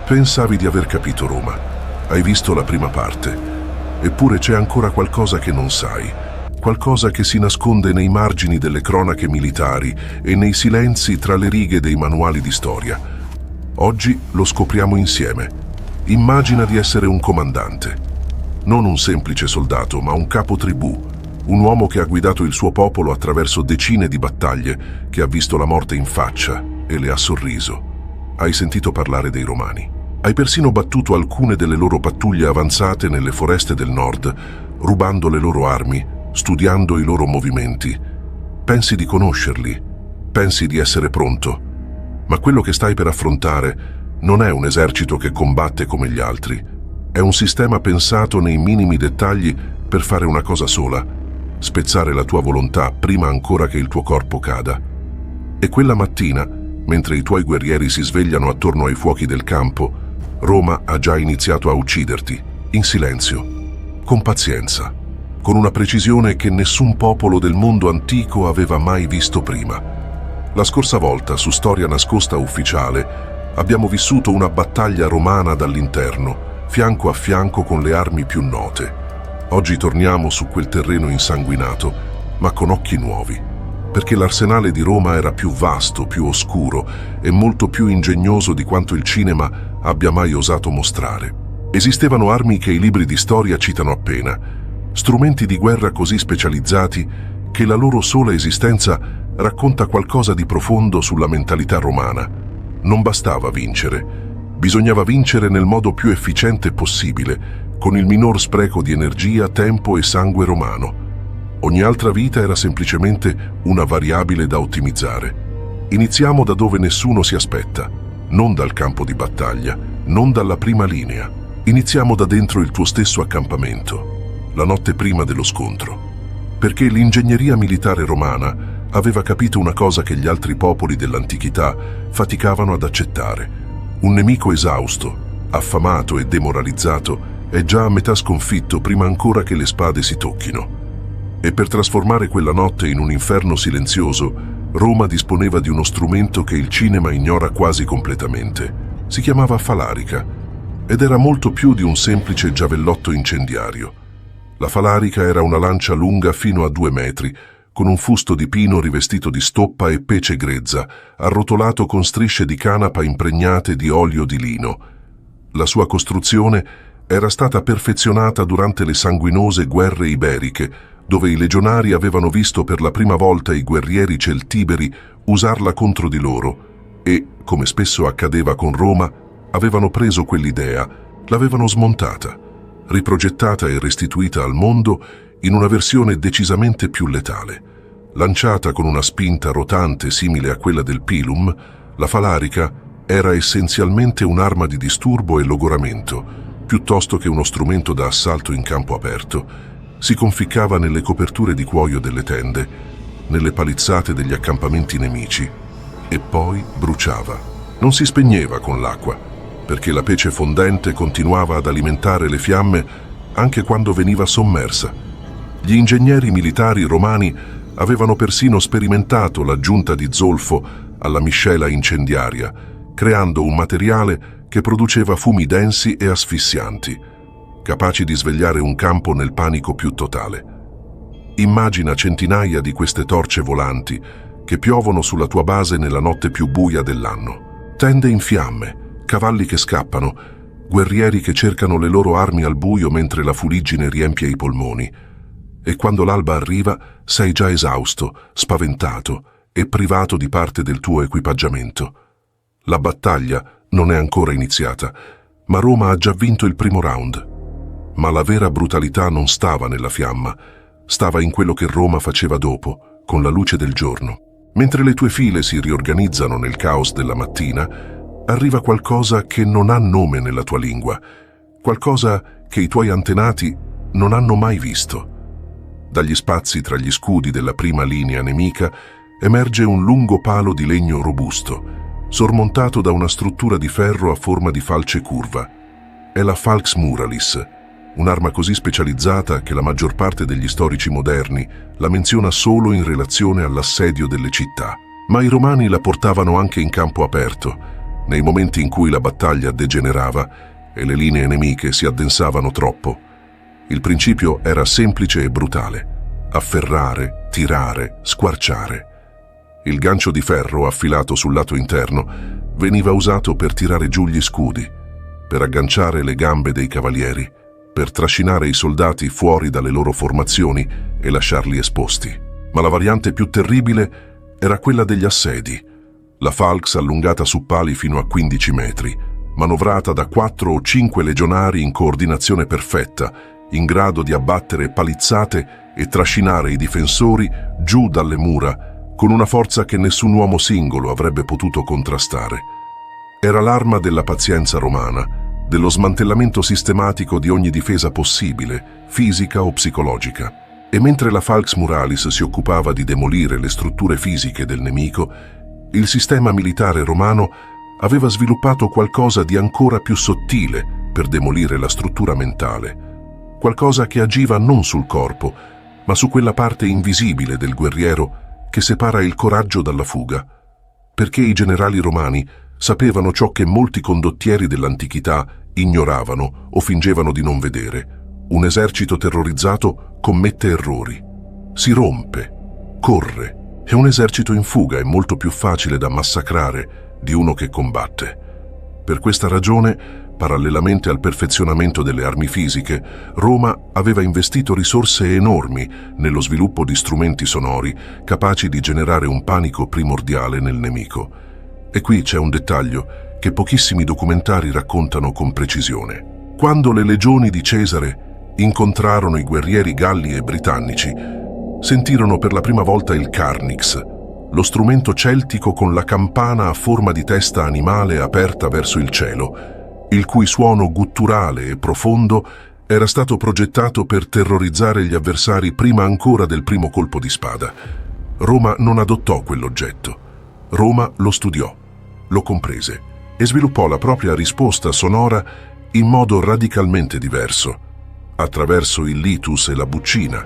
Pensavi di aver capito Roma. Hai visto la prima parte. Eppure c'è ancora qualcosa che non sai. Qualcosa che si nasconde nei margini delle cronache militari e nei silenzi tra le righe dei manuali di storia. Oggi lo scopriamo insieme. Immagina di essere un comandante. Non un semplice soldato, ma un capo tribù. Un uomo che ha guidato il suo popolo attraverso decine di battaglie, che ha visto la morte in faccia e le ha sorriso. Hai sentito parlare dei Romani. Hai persino battuto alcune delle loro pattuglie avanzate nelle foreste del nord, rubando le loro armi, studiando i loro movimenti. Pensi di conoscerli, pensi di essere pronto, ma quello che stai per affrontare non è un esercito che combatte come gli altri. È un sistema pensato nei minimi dettagli per fare una cosa sola: spezzare la tua volontà prima ancora che il tuo corpo cada. E quella mattina, mentre i tuoi guerrieri si svegliano attorno ai fuochi del campo, Roma ha già iniziato a ucciderti, in silenzio, con pazienza, con una precisione che nessun popolo del mondo antico aveva mai visto prima. La scorsa volta, su Storia Nascosta Ufficiale, abbiamo vissuto una battaglia romana dall'interno, fianco a fianco con le armi più note. Oggi torniamo su quel terreno insanguinato, ma con occhi nuovi, perché l'arsenale di Roma era più vasto, più oscuro e molto più ingegnoso di quanto il cinema abbia mai osato mostrare. Esistevano armi che i libri di storia citano appena, strumenti di guerra così specializzati che la loro sola esistenza racconta qualcosa di profondo sulla mentalità romana. Non bastava vincere, bisognava vincere nel modo più efficiente possibile, con il minor spreco di energia, tempo e sangue romano. Ogni altra vita era semplicemente una variabile da ottimizzare. Iniziamo da dove nessuno si aspetta, non dal campo di battaglia, non dalla prima linea. Iniziamo da dentro il tuo stesso accampamento, la notte prima dello scontro. Perché l'ingegneria militare romana aveva capito una cosa che gli altri popoli dell'antichità faticavano ad accettare. Un nemico esausto, affamato e demoralizzato è già a metà sconfitto prima ancora che le spade si tocchino. E per trasformare quella notte in un inferno silenzioso, Roma disponeva di uno strumento che il cinema ignora quasi completamente. Si chiamava falarica ed era molto più di un semplice giavellotto incendiario. La falarica era una lancia lunga fino a 2 metri, con un fusto di pino rivestito di stoppa e pece grezza, arrotolato con strisce di canapa impregnate di olio di lino. La sua costruzione era stata perfezionata durante le sanguinose guerre iberiche, dove i legionari avevano visto per la prima volta i guerrieri celtiberi usarla contro di loro e, come spesso accadeva con Roma, avevano preso quell'idea, l'avevano smontata, riprogettata e restituita al mondo in una versione decisamente più letale. Lanciata con una spinta rotante simile a quella del pilum, la falarica era essenzialmente un'arma di disturbo e logoramento, piuttosto che uno strumento da assalto in campo aperto. Si conficcava nelle coperture di cuoio delle tende, nelle palizzate degli accampamenti nemici, e poi bruciava. Non si spegneva con l'acqua, perché la pece fondente continuava ad alimentare le fiamme anche quando veniva sommersa. Gli ingegneri militari romani avevano persino sperimentato l'aggiunta di zolfo alla miscela incendiaria, creando un materiale che produceva fumi densi e asfissianti, capaci di svegliare un campo nel panico più totale. Immagina centinaia di queste torce volanti che piovono sulla tua base nella notte più buia dell'anno. Tende in fiamme, cavalli che scappano, guerrieri che cercano le loro armi al buio mentre la fuliggine riempie i polmoni. E quando l'alba arriva, sei già esausto, spaventato e privato di parte del tuo equipaggiamento. La battaglia non è ancora iniziata, ma Roma ha già vinto il primo round. Ma la vera brutalità non stava nella fiamma, stava in quello che Roma faceva dopo, con la luce del giorno. Mentre le tue file si riorganizzano nel caos della mattina, arriva qualcosa che non ha nome nella tua lingua, qualcosa che i tuoi antenati non hanno mai visto. Dagli spazi tra gli scudi della prima linea nemica emerge un lungo palo di legno robusto, sormontato da una struttura di ferro a forma di falce curva. È la Falx Muralis, un'arma così specializzata che la maggior parte degli storici moderni la menziona solo in relazione all'assedio delle città. Ma i romani la portavano anche in campo aperto, nei momenti in cui la battaglia degenerava e le linee nemiche si addensavano troppo. Il principio era semplice e brutale: afferrare, tirare, squarciare. Il gancio di ferro affilato sul lato interno veniva usato per tirare giù gli scudi, per agganciare le gambe dei cavalieri, per trascinare i soldati fuori dalle loro formazioni e lasciarli esposti. Ma la variante più terribile era quella degli assedi. La falx allungata su pali fino a 15 metri, manovrata da 4 o 5 legionari in coordinazione perfetta, in grado di abbattere palizzate e trascinare i difensori giù dalle mura con una forza che nessun uomo singolo avrebbe potuto contrastare. Era l'arma della pazienza romana, dello smantellamento sistematico di ogni difesa possibile, fisica o psicologica. E mentre la falx muralis si occupava di demolire le strutture fisiche del nemico, il sistema militare romano aveva sviluppato qualcosa di ancora più sottile per demolire la struttura mentale, qualcosa che agiva non sul corpo, ma su quella parte invisibile del guerriero che separa il coraggio dalla fuga, perché i generali romani sapevano ciò che molti condottieri dell'antichità ignoravano o fingevano di non vedere. Un esercito terrorizzato commette errori, si rompe, corre, e un esercito in fuga è molto più facile da massacrare di uno che combatte. Per questa ragione, parallelamente al perfezionamento delle armi fisiche, Roma aveva investito risorse enormi nello sviluppo di strumenti sonori capaci di generare un panico primordiale nel nemico. E qui c'è un dettaglio che pochissimi documentari raccontano con precisione. Quando le legioni di Cesare incontrarono i guerrieri galli e britannici, sentirono per la prima volta il carnix, lo strumento celtico con la campana a forma di testa animale aperta verso il cielo, il cui suono gutturale e profondo era stato progettato per terrorizzare gli avversari prima ancora del primo colpo di spada. Roma non adottò quell'oggetto. Roma lo studiò, lo comprese e sviluppò la propria risposta sonora in modo radicalmente diverso, attraverso il litus e la buccina,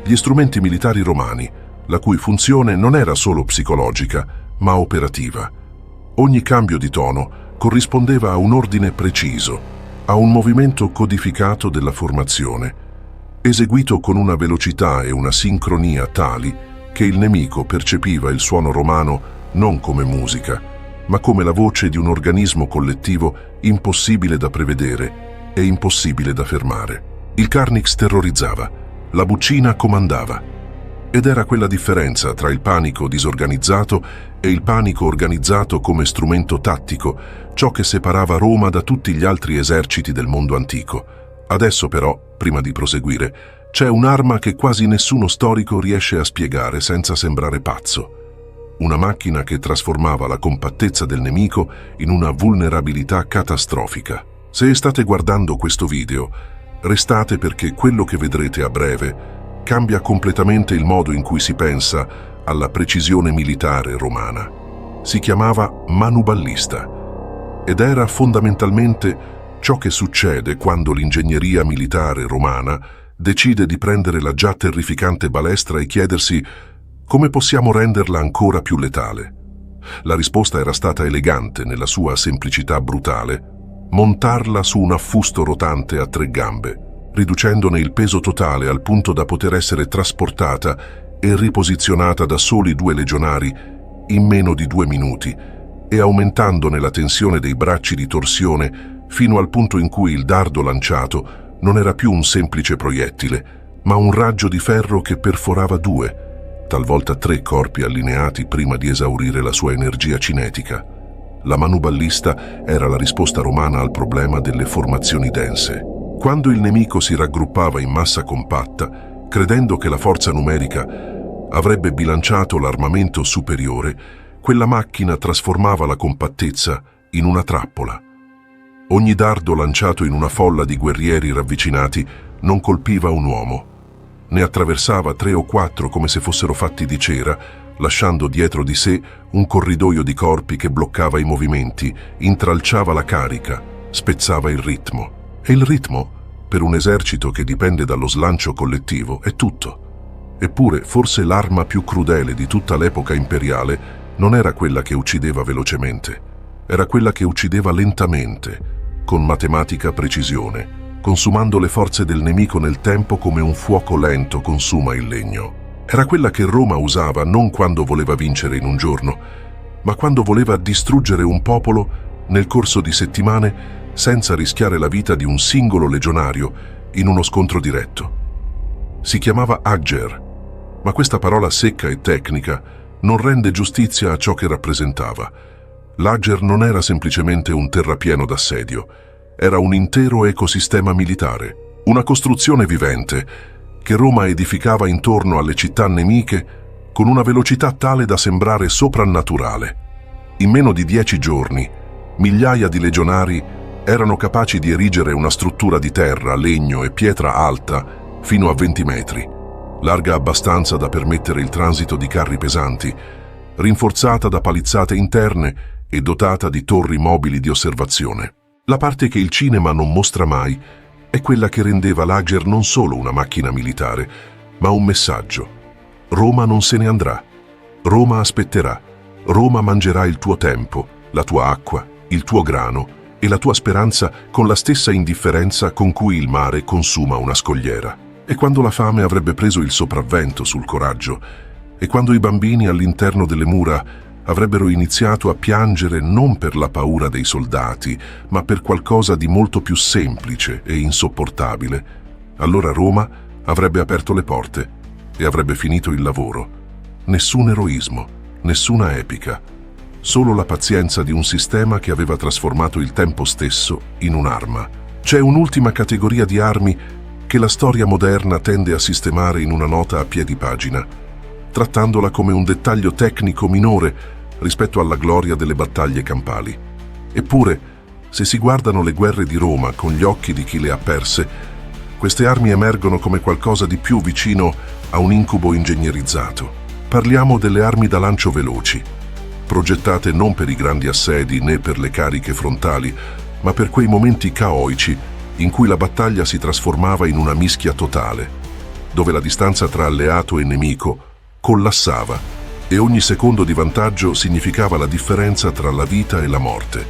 gli strumenti militari romani, la cui funzione non era solo psicologica, ma operativa. Ogni cambio di tono corrispondeva a un ordine preciso, a un movimento codificato della formazione, eseguito con una velocità e una sincronia tali che il nemico percepiva il suono romano non come musica, ma come la voce di un organismo collettivo impossibile da prevedere e impossibile da fermare. Il carnix terrorizzava, la buccina comandava. Ed era quella differenza tra il panico disorganizzato e il panico organizzato come strumento tattico, ciò che separava Roma da tutti gli altri eserciti del mondo antico. Adesso però, prima di proseguire, c'è un'arma che quasi nessuno storico riesce a spiegare senza sembrare pazzo. Una macchina che trasformava la compattezza del nemico in una vulnerabilità catastrofica. Se state guardando questo video, restate perché quello che vedrete a breve cambia completamente il modo in cui si pensa alla precisione militare romana. Si chiamava manuballista ed era fondamentalmente ciò che succede quando l'ingegneria militare romana decide di prendere la già terrificante balestra e chiedersi come possiamo renderla ancora più letale. La risposta era stata elegante nella sua semplicità brutale: montarla su un affusto rotante a 3 gambe, riducendone il peso totale al punto da poter essere trasportata e riposizionata da soli 2 legionari in meno di 2 minuti e aumentandone la tensione dei bracci di torsione fino al punto in cui il dardo lanciato non era più un semplice proiettile, ma un raggio di ferro che perforava 2, talvolta 3 corpi allineati prima di esaurire la sua energia cinetica. La manuballista era la risposta romana al problema delle formazioni dense. Quando il nemico si raggruppava in massa compatta, credendo che la forza numerica avrebbe bilanciato l'armamento superiore, quella macchina trasformava la compattezza in una trappola. Ogni dardo lanciato in una folla di guerrieri ravvicinati non colpiva un uomo. Ne attraversava 3 o 4 come se fossero fatti di cera, lasciando dietro di sé un corridoio di corpi che bloccava i movimenti, intralciava la carica, spezzava il ritmo. E il ritmo, per un esercito che dipende dallo slancio collettivo, è tutto. Eppure, forse l'arma più crudele di tutta l'epoca imperiale non era quella che uccideva velocemente. Era quella che uccideva lentamente, con matematica precisione, consumando le forze del nemico nel tempo come un fuoco lento consuma il legno. Era quella che Roma usava non quando voleva vincere in un giorno, ma quando voleva distruggere un popolo nel corso di settimane senza rischiare la vita di un singolo legionario in uno scontro diretto. Si chiamava Agger, ma questa parola secca e tecnica non rende giustizia a ciò che rappresentava. L'Agger non era semplicemente un terrapieno d'assedio, era un intero ecosistema militare, una costruzione vivente che Roma edificava intorno alle città nemiche con una velocità tale da sembrare soprannaturale. In meno di 10 giorni, migliaia di legionari erano capaci di erigere una struttura di terra, legno e pietra alta fino a 20 metri, larga abbastanza da permettere il transito di carri pesanti, rinforzata da palizzate interne e dotata di torri mobili di osservazione. La parte che il cinema non mostra mai è quella che rendeva l'Agger non solo una macchina militare, ma un messaggio. Roma non se ne andrà. Roma aspetterà. Roma mangerà il tuo tempo, la tua acqua, il tuo grano e la tua speranza con la stessa indifferenza con cui il mare consuma una scogliera. E quando la fame avrebbe preso il sopravvento sul coraggio, e quando i bambini all'interno delle mura avrebbero iniziato a piangere non per la paura dei soldati, ma per qualcosa di molto più semplice e insopportabile, allora Roma avrebbe aperto le porte e avrebbe finito il lavoro. Nessun eroismo, nessuna epica, solo la pazienza di un sistema che aveva trasformato il tempo stesso in un'arma. C'è un'ultima categoria di armi che la storia moderna tende a sistemare in una nota a piedi pagina, trattandola come un dettaglio tecnico minore rispetto alla gloria delle battaglie campali. Eppure, se si guardano le guerre di Roma con gli occhi di chi le ha perse, queste armi emergono come qualcosa di più vicino a un incubo ingegnerizzato. Parliamo delle armi da lancio veloci, progettate non per i grandi assedi né per le cariche frontali, ma per quei momenti caoici in cui la battaglia si trasformava in una mischia totale, dove la distanza tra alleato e nemico collassava e ogni secondo di vantaggio significava la differenza tra la vita e la morte.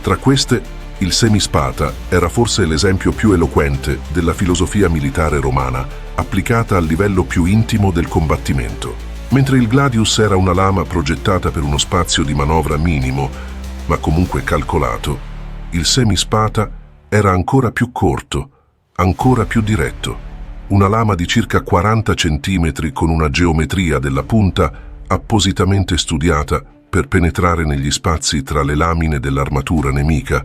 Tra queste, il semispata era forse l'esempio più eloquente della filosofia militare romana, applicata al livello più intimo del combattimento. Mentre il gladius era una lama progettata per uno spazio di manovra minimo, ma comunque calcolato, il semispata era ancora più corto, ancora più diretto. Una lama di circa 40 centimetri con una geometria della punta appositamente studiata per penetrare negli spazi tra le lamine dell'armatura nemica,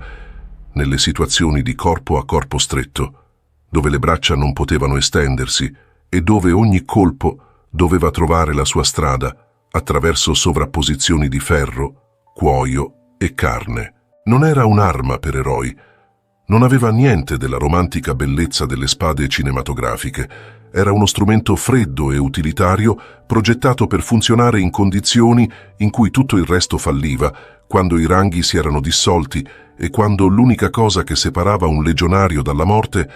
nelle situazioni di corpo a corpo stretto, dove le braccia non potevano estendersi e dove ogni colpo doveva trovare la sua strada attraverso sovrapposizioni di ferro, cuoio e carne. Non era un'arma per eroi, non aveva niente della romantica bellezza delle spade cinematografiche. Era uno strumento freddo e utilitario, progettato per funzionare in condizioni in cui tutto il resto falliva, quando i ranghi si erano dissolti e quando l'unica cosa che separava un legionario dalla morte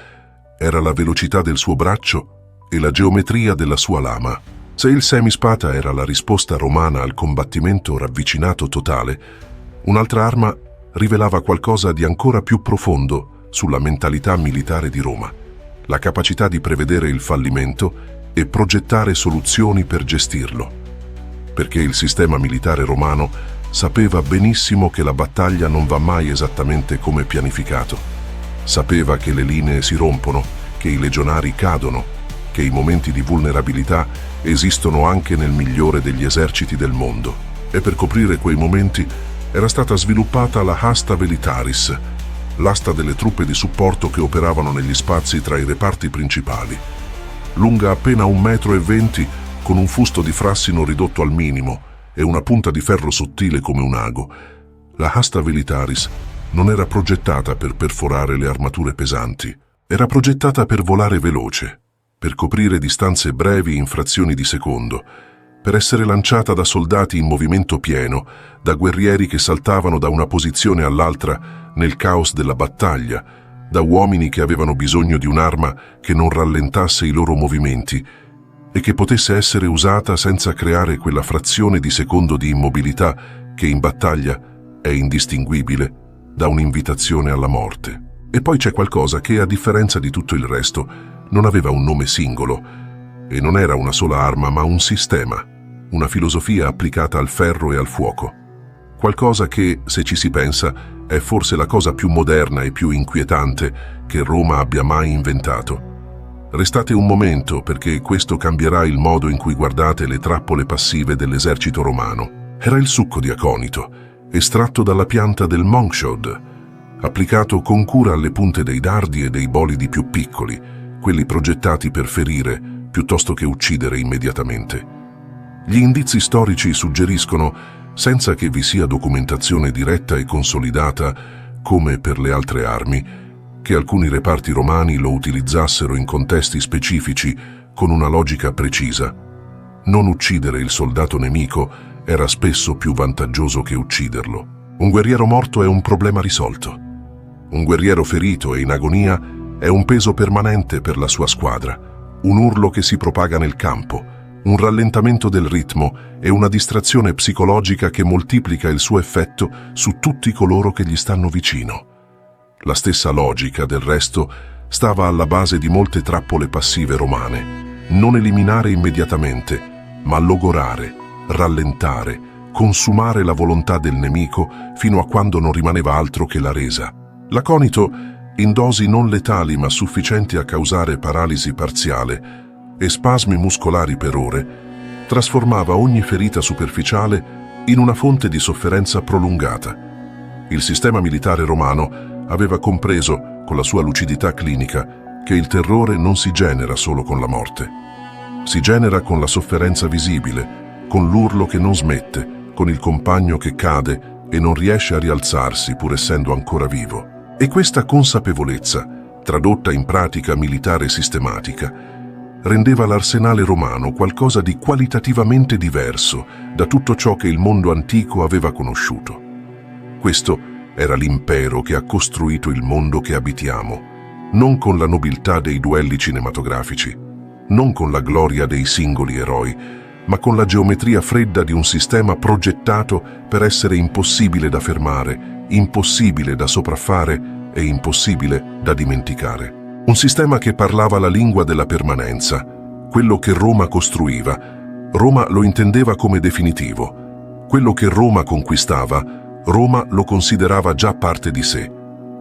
era la velocità del suo braccio e la geometria della sua lama. Se il semispata era la risposta romana al combattimento ravvicinato totale, un'altra arma rivelava qualcosa di ancora più profondo sulla mentalità militare di Roma: la capacità di prevedere il fallimento e progettare soluzioni per gestirlo. Perché il sistema militare romano sapeva benissimo che la battaglia non va mai esattamente come pianificato. Sapeva che le linee si rompono, che i legionari cadono, che i momenti di vulnerabilità esistono anche nel migliore degli eserciti del mondo. E per coprire quei momenti era stata sviluppata la Hasta Velitaris, l'asta delle truppe di supporto che operavano negli spazi tra i reparti principali. Lunga appena 1,20 m, con un fusto di frassino ridotto al minimo e una punta di ferro sottile come un ago, la Hasta Velitaris non era progettata per perforare le armature pesanti, era progettata per volare veloce, per coprire distanze brevi in frazioni di secondo, per essere lanciata da soldati in movimento pieno, da guerrieri che saltavano da una posizione all'altra nel caos della battaglia, da uomini che avevano bisogno di un'arma che non rallentasse i loro movimenti e che potesse essere usata senza creare quella frazione di secondo di immobilità che in battaglia è indistinguibile da un'invitazione alla morte. E poi c'è qualcosa che, a differenza di tutto il resto, non aveva un nome singolo, e non era una sola arma, ma un sistema, una filosofia applicata al ferro e al fuoco. Qualcosa che, se ci si pensa, è forse la cosa più moderna e più inquietante che Roma abbia mai inventato. Restate un momento, perché questo cambierà il modo in cui guardate le trappole passive dell'esercito romano. Era il succo di aconito, estratto dalla pianta del monkshood, applicato con cura alle punte dei dardi e dei bolidi più piccoli, quelli progettati per ferire piuttosto che uccidere immediatamente. Gli indizi storici suggeriscono, senza che vi sia documentazione diretta e consolidata, come per le altre armi, che alcuni reparti romani lo utilizzassero in contesti specifici con una logica precisa. Non uccidere il soldato nemico era spesso più vantaggioso che ucciderlo. Un guerriero morto è un problema risolto. Un guerriero ferito e in agonia è un peso permanente per la sua squadra, un urlo che si propaga nel campo, un rallentamento del ritmo e una distrazione psicologica che moltiplica il suo effetto su tutti coloro che gli stanno vicino. La stessa logica, del resto, stava alla base di molte trappole passive romane. Non eliminare immediatamente, ma logorare, rallentare, consumare la volontà del nemico fino a quando non rimaneva altro che la resa. L'aconito, in dosi non letali ma sufficienti a causare paralisi parziale e spasmi muscolari per ore, trasformava ogni ferita superficiale in una fonte di sofferenza prolungata. Il sistema militare romano aveva compreso, con la sua lucidità clinica, che il terrore non si genera solo con la morte. Si genera con la sofferenza visibile, con l'urlo che non smette, con il compagno che cade e non riesce a rialzarsi pur essendo ancora vivo. E questa consapevolezza, tradotta in pratica militare sistematica, rendeva l'arsenale romano qualcosa di qualitativamente diverso da tutto ciò che il mondo antico aveva conosciuto. Questo era l'impero che ha costruito il mondo che abitiamo, non con la nobiltà dei duelli cinematografici, non con la gloria dei singoli eroi, ma con la geometria fredda di un sistema progettato per essere impossibile da fermare, impossibile da sopraffare e impossibile da dimenticare. Un sistema che parlava la lingua della permanenza, quello che Roma costruiva. Roma lo intendeva come definitivo. Quello che Roma conquistava, Roma lo considerava già parte di sé,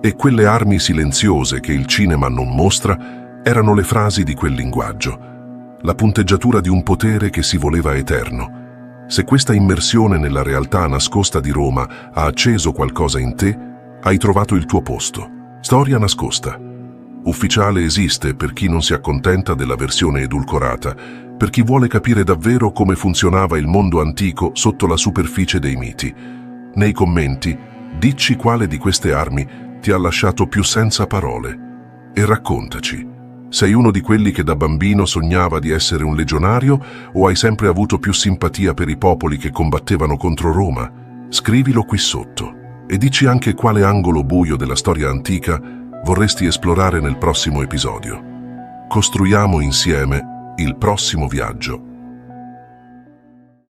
e quelle armi silenziose che il cinema non mostra erano le frasi di quel linguaggio, la punteggiatura di un potere che si voleva eterno. Se questa immersione nella realtà nascosta di Roma ha acceso qualcosa in te, hai trovato il tuo posto. Storia nascosta. Ufficiale esiste per chi non si accontenta della versione edulcorata, per chi vuole capire davvero come funzionava il mondo antico sotto la superficie dei miti. Nei commenti, dici quale di queste armi ti ha lasciato più senza parole e raccontaci. Sei uno di quelli che da bambino sognava di essere un legionario o hai sempre avuto più simpatia per i popoli che combattevano contro Roma? Scrivilo qui sotto e dici anche quale angolo buio della storia antica vorresti esplorare nel prossimo episodio. Costruiamo insieme il prossimo viaggio.